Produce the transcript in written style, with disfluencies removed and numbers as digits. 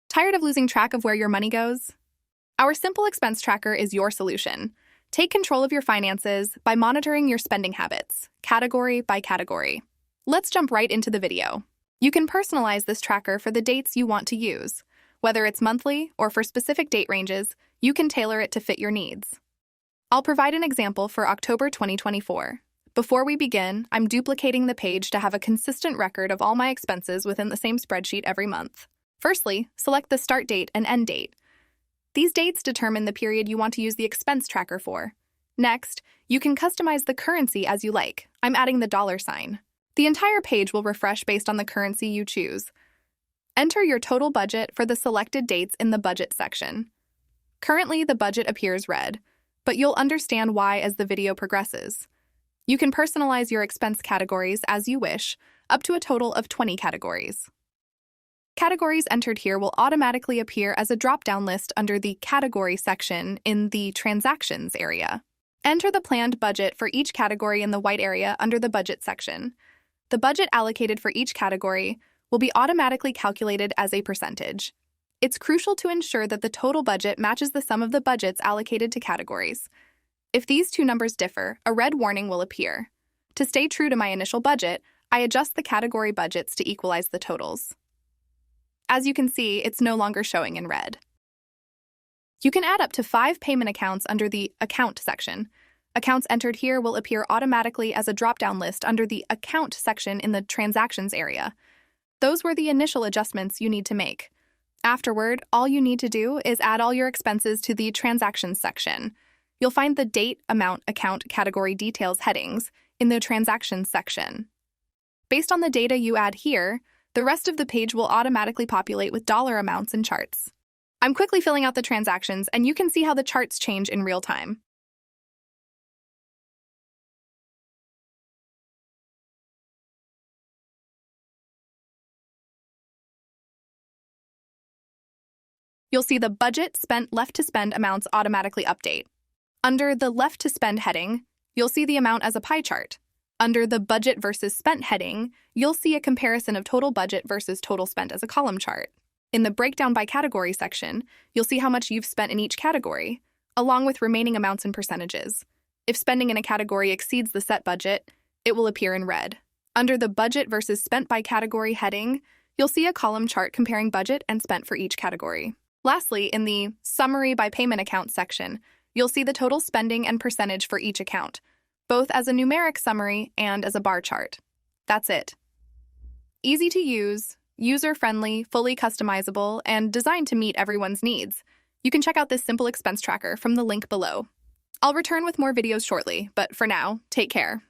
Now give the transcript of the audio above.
Tired of losing track of where your money goes? Our simple expense tracker is your solution. Take control of your finances by monitoring your spending habits, category by category. Let's jump right into the video. You can personalize this tracker for the dates you want to use. Whether it's monthly or for specific date ranges, you can tailor it to fit your needs. I'll provide an example for October 2024. Before we begin, I'm duplicating the page to have a consistent record of all my expenses within the same spreadsheet every month. Firstly, select the start date and end date. These dates determine the period you want to use the expense tracker for. Next, you can customize the currency as you like. I'm adding the $sign. The entire page will refresh based on the currency you choose. Enter your total budget for the selected dates in the budget section. Currently, the budget appears red, but you'll understand why as the video progresses. You can personalize your expense categories as you wish, up to a total of 20 categories. Categories entered here will automatically appear as a drop-down list under the Category section in the Transactions area. Enter the planned budget for each category in the white area under the Budget section. The budget allocated for each category will be automatically calculated as a percentage. It's crucial to ensure that the total budget matches the sum of the budgets allocated to categories. If these two numbers differ, a red warning will appear. To stay true to my initial budget, I adjust the category budgets to equalize the totals. As you can see, it's no longer showing in red. You can add up to 5 payment accounts under the Account section. Accounts entered here will appear automatically as a drop-down list under the Account section in the Transactions area. Those were the initial adjustments you need to make. Afterward, all you need to do is add all your expenses to the Transactions section. You'll find the Date, Amount, Account, Category Details headings in the Transactions section. Based on the data you add here, the rest of the page will automatically populate with dollar amounts and charts. I'm quickly filling out the transactions, and you can see how the charts change in real time. You'll see the budget, spent, left to spend amounts automatically update. Under the left to spend heading, you'll see the amount as a pie chart. Under the budget versus spent heading, you'll see a comparison of total budget versus total spent as a column chart. In the breakdown by category section, you'll see how much you've spent in each category, along with remaining amounts and percentages. If spending in a category exceeds the set budget, it will appear in red. Under the budget versus spent by category heading, you'll see a column chart comparing budget and spent for each category. Lastly, in the summary by payment account section, you'll see the total spending and percentage for each account, both as a numeric summary and as a bar chart. That's it. Easy to use, user-friendly, fully customizable, and designed to meet everyone's needs. You can check out this simple expense tracker from the link below. I'll return with more videos shortly, but for now, take care.